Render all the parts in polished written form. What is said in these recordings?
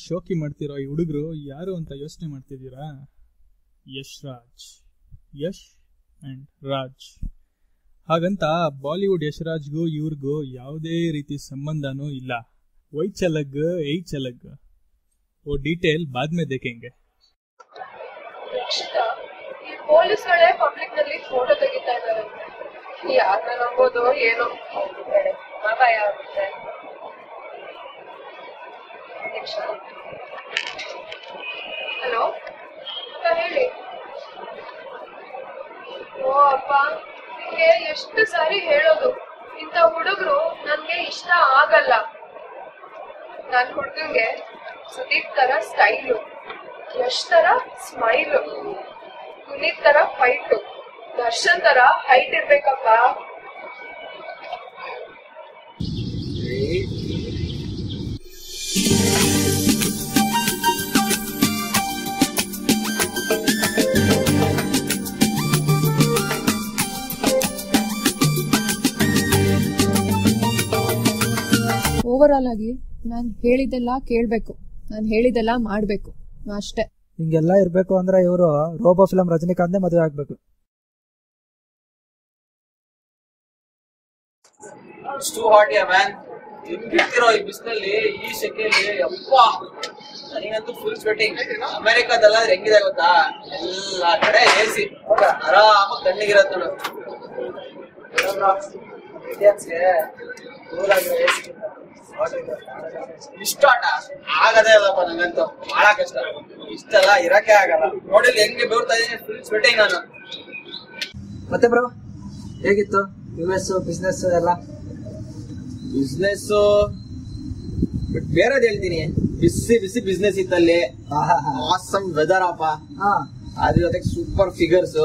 ಶೋಕಿ ಮಾಡ್ತಿರೋ ಈ ಹುಡುಗರು ಯಾರು ಅಂತ ಯೋಚನೆ ಮಾಡ್ತಿದ್ದೀರಾ? ಯಶ್ ರಾಜ್, ಯಶ್ ಅಂಡ್ ರಾಜ್. ಹಾಗಂತ ಬಾಲಿವುಡ್ ಯಶರಾಜ್ಗೂ ಇವ್ರಿಗೂ ಯಾವುದೇ ರೀತಿ ಸಂಬಂಧನೂ ಇಲ್ಲ. ವೈ ಚಲಗ್ ಐ ಚಲಗ್ ಓ ಡೀಟೇಲ್ ಬಾದ್ ಮೇ ದೇಖೆಂಗೆ. ಈ ಪೊಲೀಸ್ಗಳೇ ಪಬ್ಲಿಕ್ ನಲ್ಲಿ ಫೋಟೋ ತೆಗಿತಾ ಇದ್ದಾರೆ. ಯಾರನ್ನ ನಂಬೋದು ಏನೋ ಭಯ ಆಗುತ್ತೆ. ಹಲೋ ಹೇಳಿ. ಓ ಅಪ್ಪ, ನಿಮ್ಗೆ ಎಷ್ಟು ಸಾರಿ ಹೇಳೋದು, ಇಂಥ ಹುಡುಗರು ನನ್ಗೆ ಇಷ್ಟ ಆಗಲ್ಲ. ನನ್ ಹುಡುಗಂಗೆ ಸುದೀಪ್ ತರ ಸ್ಟೈಲು, ಯಶ್ ತರ ಸ್ಮೈಲು, ಪುನೀತ್ ತರ ಫೈಟು, ದರ್ಶನ್ ತರ ಹೈಟ್ ಇರ್ಬೇಕಪ್ಪ. ಓವರ್ ಆಲ್ ಆಗಿ ನಾನು ಹೇಳಿದೆಲ್ಲ ಕೇಳ್ಬೇಕು, ನಾನು ಹೇಳಿದೆಲ್ಲ ಮಾಡ್ಬೇಕು ಅಷ್ಟೇ. ಹಿಂಗೆಲ್ಲ ಇರ್ಬೇಕು ಅಂದ್ರೆ ಇವರು ರೋಬೋ ಫಿಲಂ ರಜನಿಕಾಂತ್ ಮದುವೆ ಆಗ್ಬೇಕು. ಈ ಬಿಸಿಲಲ್ಲಿ ಈ ಸೆಕೆಯಲ್ಲಿ ಅಪ್ಪಾ ನನಗಂತೂ ಫುಲ್ ಸ್ವೆಟಿಂಗ್. ಅಮೆರಿಕಾದಲ್ಲಾದ್ರೆ ಹೆಂಗಿದೆ ಗೊತ್ತಾ, ಎಲ್ಲಾ ಕಡೆ ಎಸಿ, ಆರಾಮಾಗಿ ತಣ್ಣಗಿರತ್ ನೋಡು. ಇಷ್ಟ ಆಟ ಆಗದೇ ಇಲ್ಲಪ್ಪ, ನಂಗಂತೂ ಬಹಳ ಕಷ್ಟ. ಇಷ್ಟೆಲ್ಲ ಇರಕ್ಕೆ ಆಗಲ್ಲ. ನೋಡಿಲ್ಲಿ ಹೆಂಗೆ ಬೆವರ್ತಾ ಇದೀನಿ, ಫುಲ್ ಸ್ವೆಟಿಂಗ್ ನಾನು. ಮತ್ತೆ ಬ್ರೋ ಹೇಗಿತ್ತು US ಬಿಸ್ನೆಸ್ ಎಲ್ಲ? ಬಿಸ್ನೆಸ್ ಬಟ್ ಬೇರೆದ್ ಹೇಳ್ತೀನಿ, ಬಿಸಿ ಬಿಸಿ ಬಿಸ್ನೆಸ್ ಇತ್ತಲ್ಲಿ. ಆಸಮ್ ವೆದರ್ ಅಪ್ಪ, ಅದ್ರ ಜೊತೆಗೆ ಸೂಪರ್ ಫಿಗರ್ಸ್,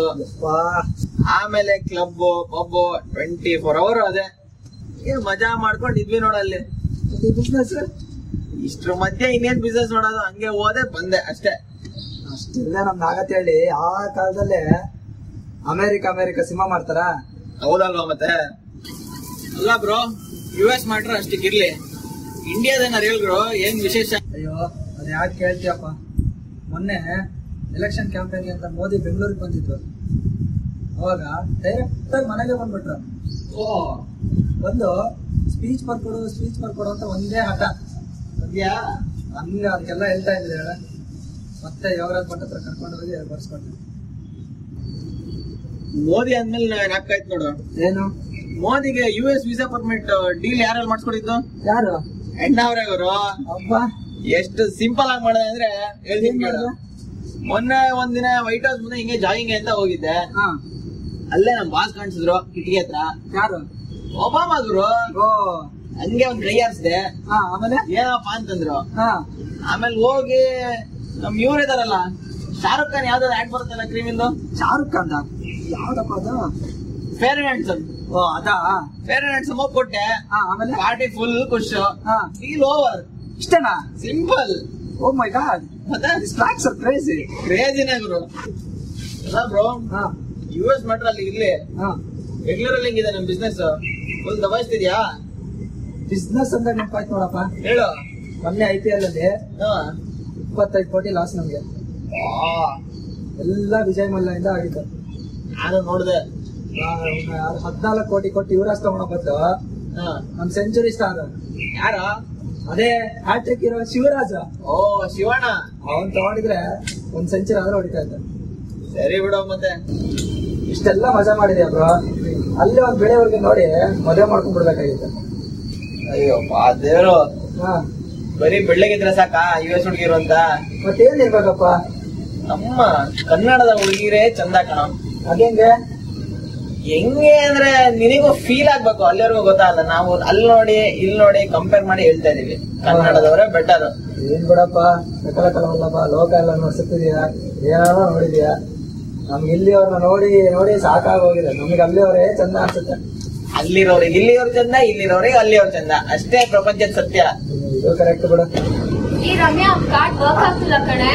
ಆಮೇಲೆ ಕ್ಲಬ್ ಪಬ್ 24 hours ಅದೇ ಮಜಾ ಮಾಡ್ಕೊಂಡು ಇದ್ವಿ ನೋಡಲ್ಲಿ. ಬಿಸ್ನೆಸ್ ಇಷ್ಟ್ರ ಮಧ್ಯೆ ಇನ್ನೇನ್ ಬಿಸ್ನೆಸ್ ನೋಡೋದು, ಹಂಗೆ ಹೋದೆ ಬಂದೆ ಅಷ್ಟೇ. ಅಷ್ಟೆಲ್ಲ ನಮ್ದು ಆಗತ್ತೆ ಹೇಳಿ. ಆ ಕಾಲದಲ್ಲೇ ಅಮೆರಿಕ ಸಿನಿಮಾ ಮಾಡ್ತಾರ. ಹೌದಲ್ವಾ ಮತ್ತೆ. ಅಲ್ಲ ಬ್ರೋ, US ಮಾಡ್ರೆ ಅಷ್ಟಕ್ಕಿರ್ಲಿ, ಇಂಡಿಯಾದೇನಾರು ಹೇಳ್ರು ಏನ್ ವಿಶೇಷ? ಅಯ್ಯೋ ಅದ್ ಯಾಕೆ ಕೇಳ್ತೀಯಪ್ಪ, ಮೊನ್ನೆ ಎಲೆಕ್ಷನ್ ಕ್ಯಾಂಪೇನ್ಗೆ ಅಂತ ಮೋದಿ ಬೆಂಗಳೂರಿಗೆ ಬಂದಿದ್ರು. ಅವಾಗ ಡೈರೆಕ್ಟ್ ಆಗಿ ಮನೆಗೆ ಬಂದ್ಬಿಟ್ರು. ಬಂದು ಸ್ಪೀಚ್ ಬರ್ಕೊಡು ಅಂತ ಒಂದೇ ಹಠ. ಹಂಗ ಅದಕ್ಕೆಲ್ಲ ಹೇಳ್ತಾ ಇದ್ರೆ ಮತ್ತೆ ಯೋಗರಾಜ್ ಭಟ್ ಹತ್ರ ಕರ್ಕೊಂಡು ಹೋಗಿ ಬರ್ಸ್ಕೊಂಡ್ರು. ಮೋದಿ ಅಂದ್ಮೇಲೆ ಏನಾಗ್ತಾಯ್ತು ನೋಡು. ಏನು ಮೋದಿಗೆ US ವೀಸಾ ಪರ್ಮಿಟ್ ಡೀಲ್ ಯಾರು ಮಾಡಿಸ್ಕೊಡಿದ್ದು? ಯಾರು? ಎಣ್ಣವ್ರೆ ಅವರು. ಅಬ್ಬಾ ಎಷ್ಟು ಸಿಂಪಲ್ ಆಗಿ ಮಾಡಿದೆ ಅಂದ್ರೆ ಹೇಳ್ತೀನಿ ಕೇಳು. ಮೊನ್ನೆ ಒಂದಿನ ವೈಟ್ ಹೌಸ್ ಮುಂದೆ ಹಿಂಗೆ ಜಾಗಿಂಗ್ ಅಂತ ಹೋಗಿದ್ದೆ. ಅಲ್ಲೇ ನಮ್ ಬಾಸ್ ಕಾಣಿಸಿದ್ರು ಕಿಟಕಿ ಹತ್ರ. ಯಾರು? ಒಬಾಮಾ ಗುರು. ಹಂಗೆ ಒಂದ್ ಕೈ ಆರಿಸಿದೆ. ಆಮೇಲೆ ಏನಪ್ಪ ಅಂತಂದ್ರು. ಆಮೇಲೆ ಹೋಗಿ ನಮ್ ಇವ್ರು ಇದಾರಲ್ಲ, ಶಾರುಖ್ ಖಾನ್ ಯಾವ್ದಾದ್ರು ಆಡ್ ಬರುತ್ತಲ್ಲ ಕ್ರೀಮಿಂದು. ಶಾರುಖ್ ಖಾನ್ ಯಾವ್ದಪ್ಪ ಅದು? Fair and handsome. ಅದಾ? ಫೇರ್ ಅಂಡ್ ಹ್ಯಾಂಡ್ಸಮ್ ಹೋಗಿ ಕೊಟ್ಟೆ. ಆಮೇಲೆ ಪಾರ್ಟಿ ಫುಲ್ ಖುಷ್. Deal over. ಇಷ್ಟನಾ? ಸಿಂಪಲ್. ಓ ಮೈ ಗಾಡ್, ಮತ್ತೆ ಸ್ನಾಕ್ಸ್ ಆರ್ ಕ್ರೇಜಿ. ಕ್ರೇಜಿನೇ ಗುರು. ಅಲ್ಲ ಬ್ರೋ, US ಮಾಡ್ರೆ ಅಲ್ಲಿ ಇರ್ಲಿ, ಬೆಂಗಳೂರಲ್ಲಿ ಹೆಂಗಿದೆ ನಮ್ ಬಿಸ್ನೆಸ್? ಫುಲ್ ದಬಾಯಿಸ್ತಿದ್ಯಾ? ಬಿಸ್ನೆಸ್ ಅಂದ್ರೆ ನೆನಪಾಯ್ತು ನೋಡಪ್ಪ. ಹೇಳು. ಮೊನ್ನೆ IPL ಅಲ್ಲಿ 25 ಕೋಟಿ ಲಾಸ್ ನಮ್ಗೆ. ಎಲ್ಲ ವಿಜಯ್ ಮಲ್ಯ ಆಗಿತ್ತು. ನಾನು ನೋಡಿದೆ. 14 ಕೋಟಿ ಕೊಟ್ಟು ಯುವರಾಜ್ ತಗೊಂಡ ಬದ್ದು ನಮ್ ಸೆಂಚುರಿ ಸ್ಟಾರ್ ಯಾರ? ಅದೇ ಹ್ಯಾಟ್ರಿಕ್ ಇರೋ ಶಿವರಾಜ. ಓ ಶಿವಣ್ಣ. ಅವನ್ ತಗೊಂಡಿದ್ರೆ ಒಂದ್ ಸೆಂಚುರಿ ಆದ್ರೆ ಹೊಡಿತಾ ಇದ್ದ. ಸರಿ ಬಿಡು. ಮತ್ತೆ ಇಷ್ಟೆಲ್ಲ ಮಜಾ ಮಾಡಿದ್ಯಾ ಬ್ರೋ? ಅಲ್ಲಿ ಒಂದ್ ಬೆಳೆವರ್ಗೆ ನೋಡಿ ಮದುವೆ ಮಾಡ್ಕೊಂಡ್ ಬಿಡ್ಬೇಕಾಗಿತ್ತು. ಅಯ್ಯಪ್ಪ ದೇವ್ರು, ಬರೀ ಬೆಳ್ಳಗಿದ್ರೆ ಸಾಕ US ಹುಡುಗಿರು ಅಂತ? ಮತ್ತೇನ್ ಇರ್ಬೇಕಪ್ಪ? ನಮ್ಮ ಕನ್ನಡದ ಹುಡುಗಿರೇ ಚಂದ ಕಣ. ಅದೇಂಗೆ? ಹೆಂಗೆ ಅಂದ್ರೆ ನಿನಗೂ ಫೀಲ್ ಆಗ್ಬೇಕು, ಅಲ್ಲಿವರೆಗೂ ಗೊತ್ತಾಗಲ್ಲ. ನಾವು ಅಲ್ಲಿ ನೋಡಿ ಇಲ್ಲಿ ನೋಡಿ ಕಂಪೇರ್ ಮಾಡಿ ಹೇಳ್ತಾ ಇದೀವಿ, ಕನ್ನಡದವರೇ ಬೆಟರ್. ಏನ್ ಬಿಡಪ್ಪ, ಸಕಲಕಲವಲ್ಲಪ್ಪ, ಲೋಕ ಎಲ್ಲ ನೋಡ್ಸಿದ್ಯಾ, ಏನಾದ್ರು ನೋಡಿದ್ಯಾ? ನಮ್ಗೆ ಇಲ್ಲಿಯವ್ರನ್ನ ನೋಡಿ ನೋಡಿ ಸಾಕಾಗೋಗಿದೆ. ನಮ್ಗೆ ಅಲ್ಲಿಯವರೇ ಚಂದ ಅನ್ಸುತ್ತೆ. ಅಲ್ಲಿರೋರಿಗೆ ಇಲ್ಲಿಯವ್ರು ಚಂದ, ಇಲ್ಲಿರೋರಿಗೆ ಅಲ್ಲಿಯವ್ರು ಚಂದ, ಅಷ್ಟೇ ಪ್ರಪಂಚದ ಸತ್ಯ. ಇದು ಕರೆಕ್ಟ್ ಬಿಡ. ಈ ರಮ್ಯಾ ಕಾರ್ಡ್ ವರ್ಕ್ ಆಗ್ತಿಲ್ಲ ಕಣೆ.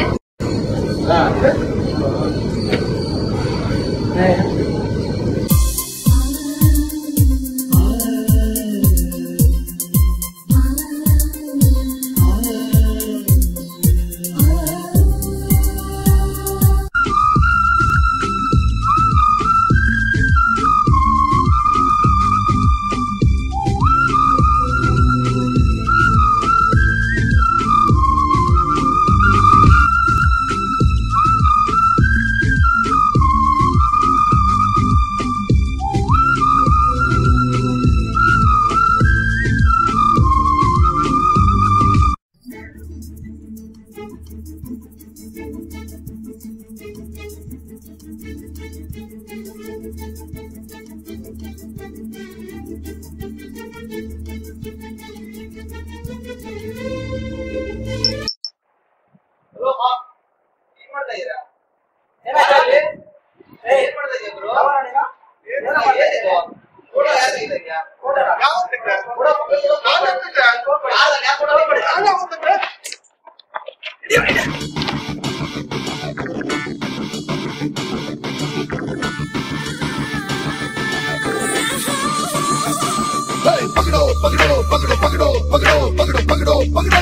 पकड़ो पकड़ो पकड़ो पकड़ो पकड़ो पकड़ो पकड़ो पकड़ो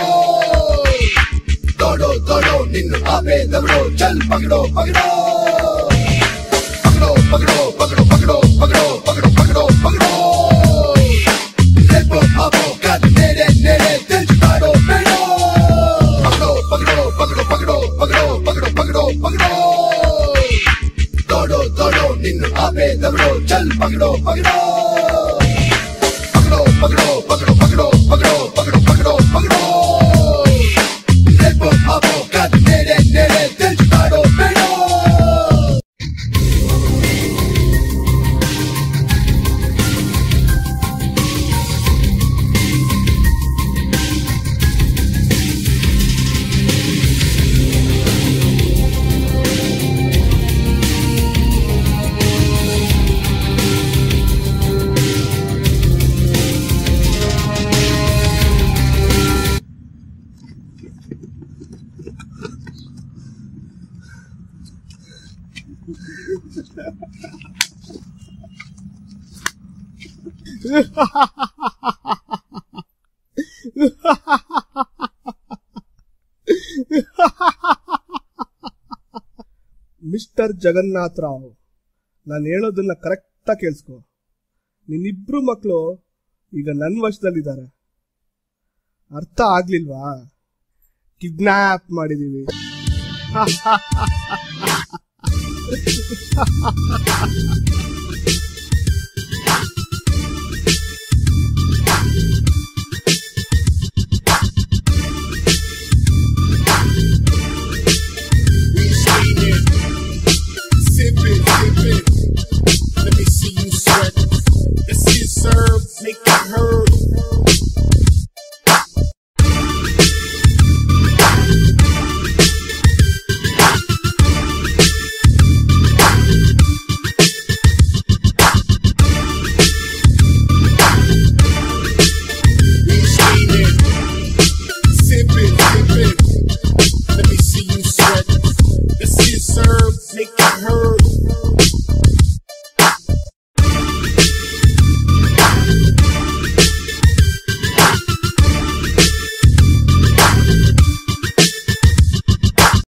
दौड़ो दौड़ो निन्नु आपे दौड़ो चल पकड़ो पकड़ो पकड़ो पकड़ो पकड़ो पकड़ो पकड़ो पकड़ो पकड़ो पकड़ो लेपो आपो कद नेड़े नेड़े दिल छुड़ाओ बेड़ो पकड़ो पकड़ो पकड़ो पकड़ो पकड़ो पकड़ो पकड़ो पकड़ो दौड़ो दौड़ो निन्नु आपे दौड़ो चल पकड़ो पकड़ो पकड़ो पकड़ो पकड़ो पकड़ो पकड़ो पकड़ो पकड़ो लेपो आपो कद नेड़े नेड़े दिल छुड़ाओ बेड़ो ಮಿಸ್ಟರ್ ಜಗನ್ನಾಥ್ ರಾವ್, ನಾನು ಹೇಳೋದನ್ನ ಕರೆಕ್ಟಾಗಿ ಕೇಳಿಸ್ಕೊ. ನಿನ್ನಿಬ್ರು ಮಕ್ಕಳು ಈಗ ನನ್ನ ವಶದಲ್ಲಿದ್ದಾರೆ. ಅರ್ಥ ಆಗ್ಲಿಲ್ವಾ? ಕಿಡ್ನಾಪ್ ಮಾಡಿದೀವಿ.